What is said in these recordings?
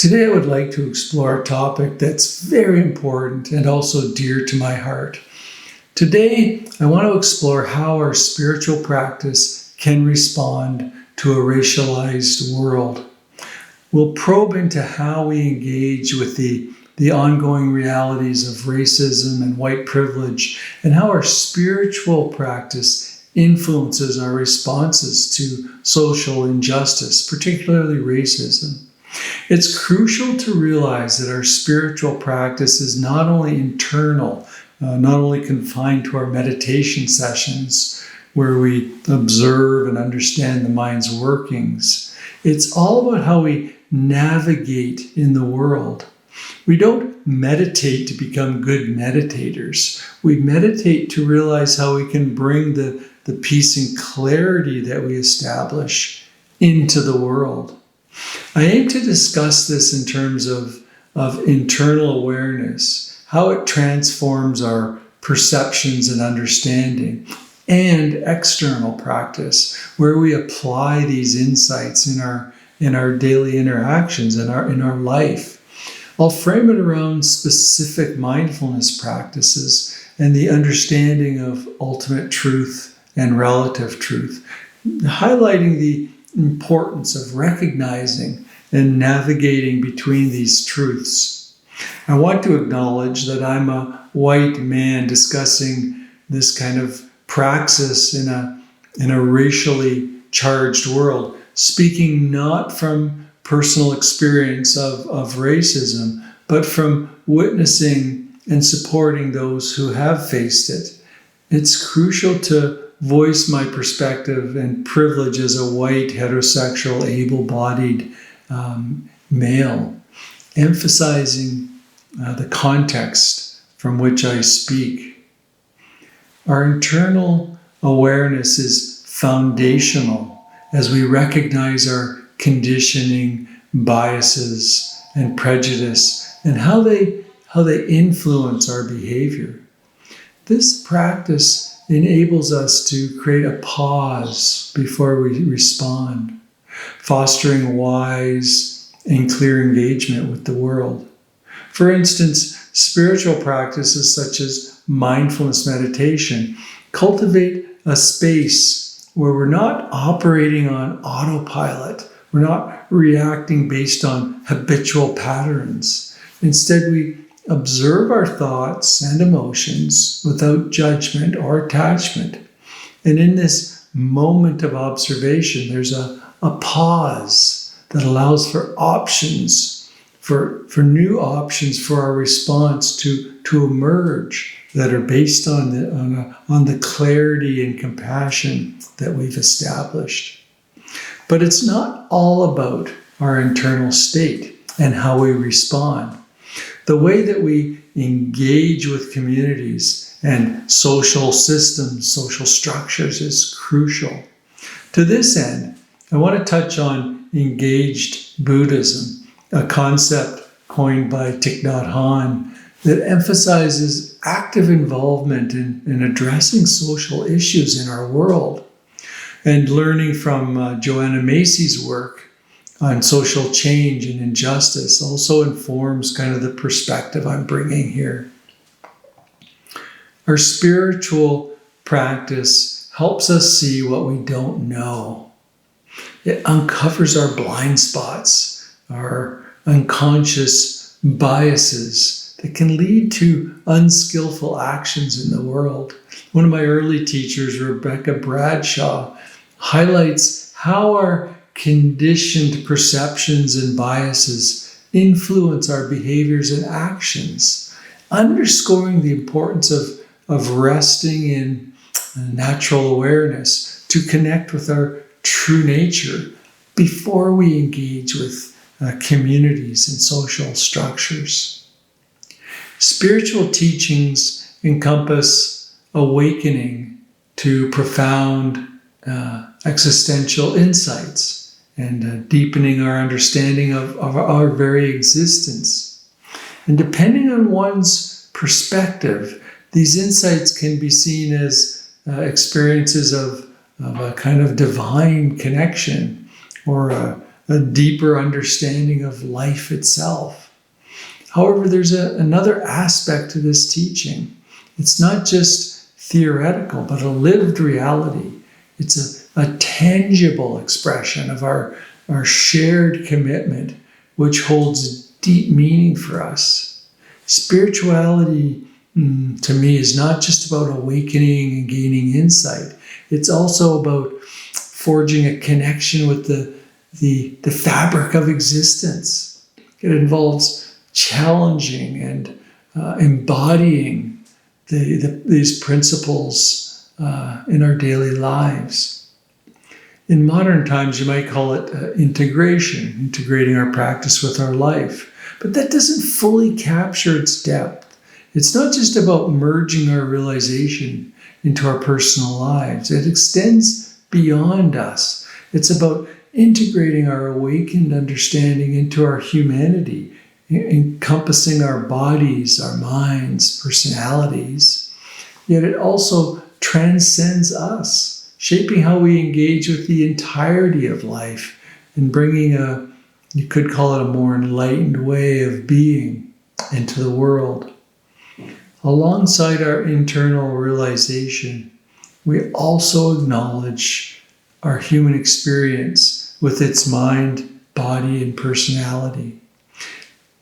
Today I would like to explore a topic that's very important and also dear to my heart. Today I want to explore how our spiritual practice can respond to a racialized world. We'll probe into how we engage with the ongoing realities of racism and white privilege, and how our spiritual practice influences our responses to social injustice, particularly racism. It's crucial to realize that our spiritual practice is not only internal, not only confined to our meditation sessions where we observe and understand the mind's workings. It's all about how we navigate in the world. We don't meditate to become good meditators. We meditate to realize how we can bring the peace and clarity that we establish into the world. I aim to discuss this in terms of internal awareness, how it transforms our perceptions and understanding, and external practice, where we apply these insights in our daily interactions, in our life. I'll frame it around specific mindfulness practices and the understanding of ultimate truth and relative truth, highlighting the importance of recognizing and navigating between these truths. I want to acknowledge that I'm a white man discussing this kind of praxis in a racially charged world, speaking not from personal experience of racism, but from witnessing and supporting those who have faced it. It's crucial to voice my perspective and privilege as a white, heterosexual, able-bodied male, emphasizing the context from which I speak. Our internal awareness is foundational as we recognize our conditioning, biases, and prejudice, and how they influence our behavior. This practice enables us to create a pause before we respond, fostering wise and clear engagement with the world. For instance, spiritual practices such as mindfulness meditation cultivate a space where we're not operating on autopilot. We're not reacting based on habitual patterns. Instead, we observe our thoughts and emotions without judgment or attachment. And in this moment of observation, there's a pause that allows for options, for new options for our response to emerge that are based on the clarity and compassion that we've established. But it's not all about our internal state and how we respond. The way that we engage with communities and social systems, social structures is crucial. To this end, I want to touch on engaged Buddhism, a concept coined by Thich Nhat Hanh that emphasizes active involvement in addressing social issues in our world. And learning from Joanna Macy's work on social change and injustice also informs kind of the perspective I'm bringing here. Our spiritual practice helps us see what we don't know. It uncovers our blind spots, our unconscious biases that can lead to unskillful actions in the world. One of my early teachers, Rebecca Bradshaw, highlights how our conditioned perceptions and biases influence our behaviors and actions, underscoring the importance of resting in natural awareness to connect with our true nature before we engage with communities and social structures. Spiritual teachings encompass awakening to profound existential insights and deepening our understanding of our very existence. And depending on one's perspective, these insights can be seen as experiences of a kind of divine connection or a a deeper understanding of life itself. However, there's another aspect to this teaching. It's not just theoretical, but a lived reality. It's a tangible expression of our shared commitment, which holds deep meaning for us. Spirituality, to me, is not just about awakening and gaining insight. It's also about forging a connection with the fabric of existence. It involves challenging and embodying these principles in our daily lives. In modern times, you might call it integrating our practice with our life. But that doesn't fully capture its depth. It's not just about merging our realization into our personal lives. It extends beyond us. It's about integrating our awakened understanding into our humanity, encompassing our bodies, our minds, personalities. Yet it also transcends us, shaping how we engage with the entirety of life and bringing you could call it a more enlightened way of being into the world. Alongside our internal realization, we also acknowledge our human experience with its mind, body, and personality.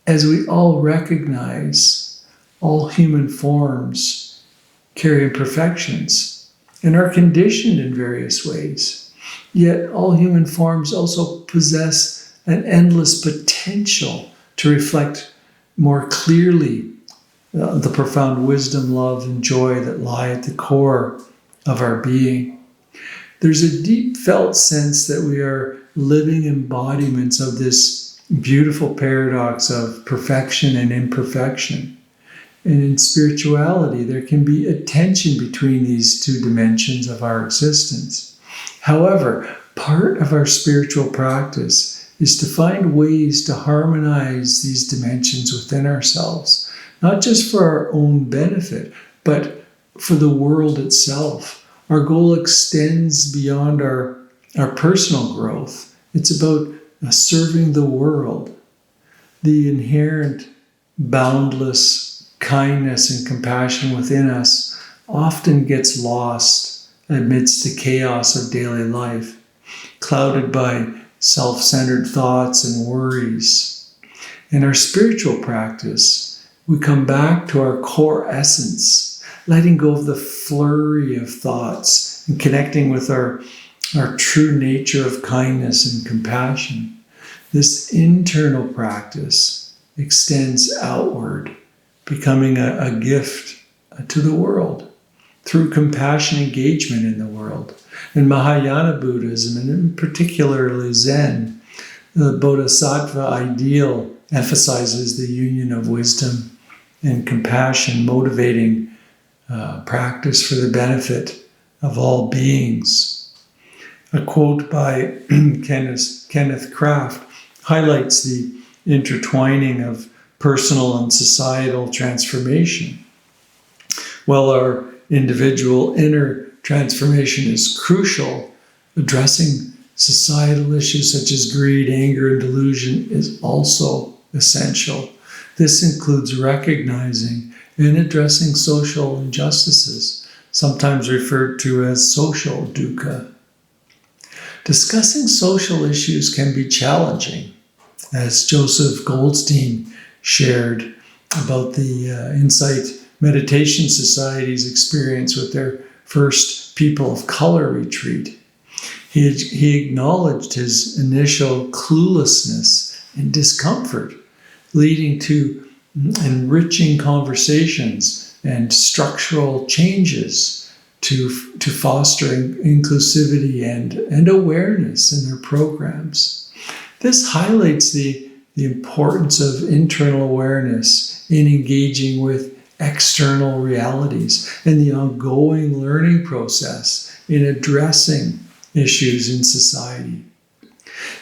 As we all recognize, all human forms carry imperfections and are conditioned in various ways. Yet all human forms also possess an endless potential to reflect more clearly the profound wisdom, love, and joy that lie at the core of our being. There's a deep felt sense that we are living embodiments of this beautiful paradox of perfection and imperfection. And in spirituality, there can be a tension between these two dimensions of our existence. However, part of our spiritual practice is to find ways to harmonize these dimensions within ourselves, not just for our own benefit, but for the world itself. Our goal extends beyond our personal growth. It's about serving the world. The inherent, boundless kindness and compassion within us often gets lost amidst the chaos of daily life, clouded by self-centered thoughts and worries. In our spiritual practice, we come back to our core essence, letting go of the flurry of thoughts and connecting with our true nature of kindness and compassion. This internal practice extends outward, becoming a gift to the world through compassion engagement in the world. In Mahayana Buddhism, and in particularly Zen, the Bodhisattva ideal emphasizes the union of wisdom and compassion, motivating practice for the benefit of all beings. A quote by Kenneth Kraft highlights the intertwining of personal and societal transformation. While our individual inner transformation is crucial, addressing societal issues such as greed, anger, and delusion is also essential. This includes recognizing and addressing social injustices, sometimes referred to as social dukkha. Discussing social issues can be challenging, as Joseph Goldstein shared about the Insight Meditation Society's experience with their first People of Color retreat. He acknowledged his initial cluelessness and discomfort, leading to enriching conversations and structural changes to foster inclusivity and awareness in their programs. This highlights the importance of internal awareness in engaging with external realities and the ongoing learning process in addressing issues in society.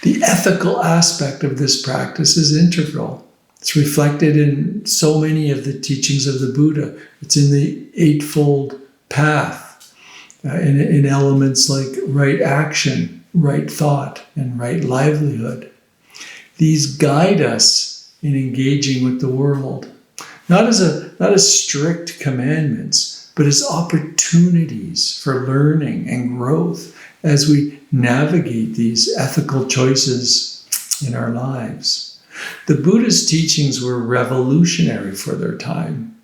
The ethical aspect of this practice is integral. It's reflected in so many of the teachings of the Buddha. It's in the Eightfold Path, in elements like right action, right thought, and right livelihood. These guide us in engaging with the world, not as strict commandments, but as opportunities for learning and growth as we navigate these ethical choices in our lives. The Buddha's teachings were revolutionary for their time,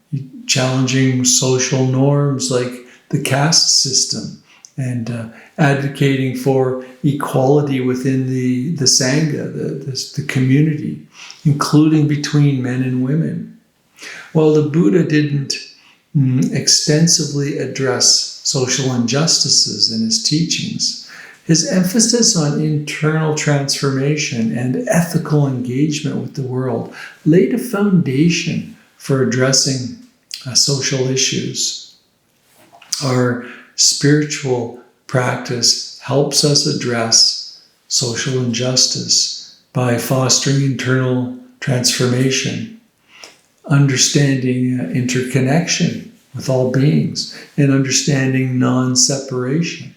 challenging social norms like the caste system and advocating for equality within the Sangha, the community, including between men and women. While the Buddha didn't extensively address social injustices in his teachings, his emphasis on internal transformation and ethical engagement with the world laid a foundation for addressing social issues. Our spiritual practice helps us address social injustice by fostering internal transformation, understanding interconnection with all beings, and understanding non-separation.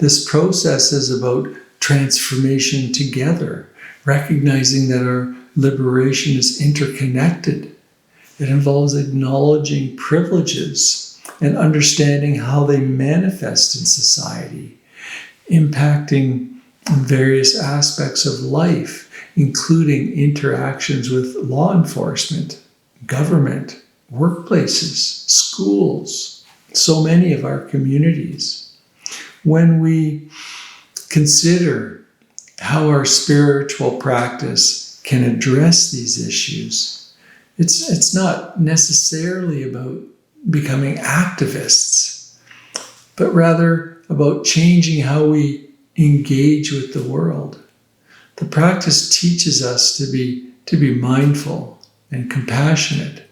This process is about transformation together, recognizing that our liberation is interconnected. It involves acknowledging privileges and understanding how they manifest in society, impacting various aspects of life, including interactions with law enforcement, government, workplaces, schools, so many of our communities. When we consider how our spiritual practice can address these issues, it's not necessarily about becoming activists, but rather about changing how we engage with the world. The practice teaches us to be mindful and compassionate,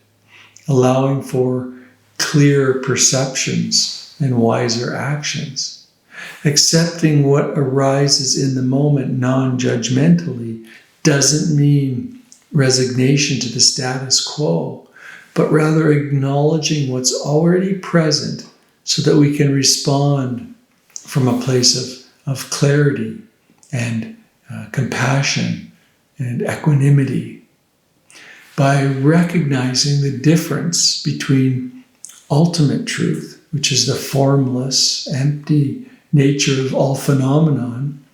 allowing for clearer perceptions and wiser actions. Accepting what arises in the moment non-judgmentally doesn't mean resignation to the status quo, but rather acknowledging what's already present so that we can respond from a place of clarity and compassion and equanimity. By recognizing the difference between ultimate truth, which is the formless, empty nature of all phenomenon,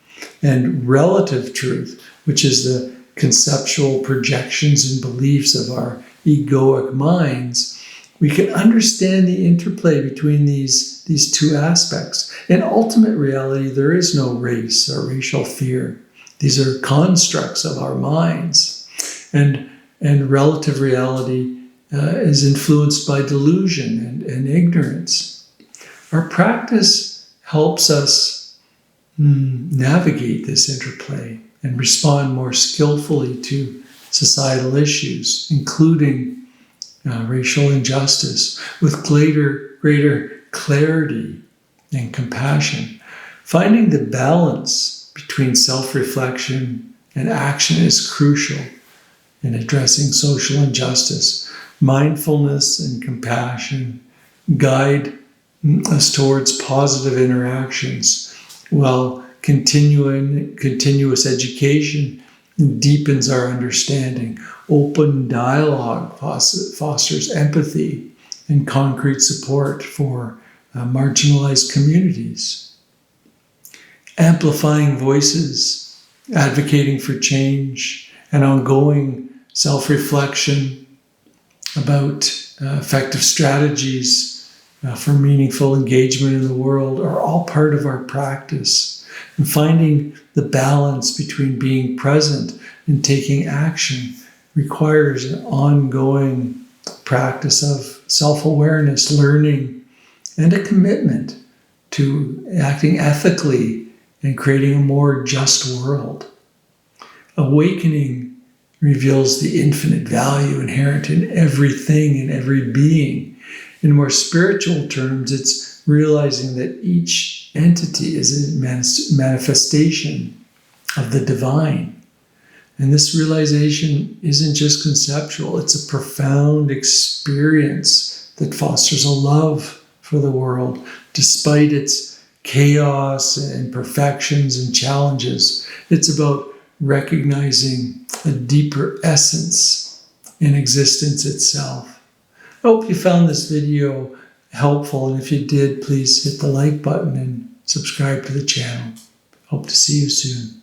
and relative truth, which is the conceptual projections and beliefs of our egoic minds, we can understand the interplay between these two aspects. In ultimate reality, there is no race or racial fear. These are constructs of our minds. And relative reality is influenced by delusion and ignorance. Our practice helps us navigate this interplay and respond more skillfully to societal issues, including racial injustice, with greater clarity and compassion. Finding the balance between self-reflection and action is crucial in addressing social injustice. Mindfulness and compassion guide us towards positive interactions, while continuous education deepens our understanding. Open dialogue fosters empathy and concrete support for marginalized communities. Amplifying voices, advocating for change, and ongoing self-reflection about effective strategies for meaningful engagement in the world are all part of our practice. And finding the balance between being present and taking action requires an ongoing practice of self-awareness, learning, and a commitment to acting ethically and creating a more just world. Awakening reveals the infinite value inherent in everything and every being. In more spiritual terms, it's realizing that each entity is a manifestation of the divine. And this realization isn't just conceptual, it's a profound experience that fosters a love for the world, despite its chaos and imperfections and challenges. It's about recognizing a deeper essence in existence itself. I hope you found this video helpful, and if you did, please hit the like button and subscribe to the channel. Hope to see you soon.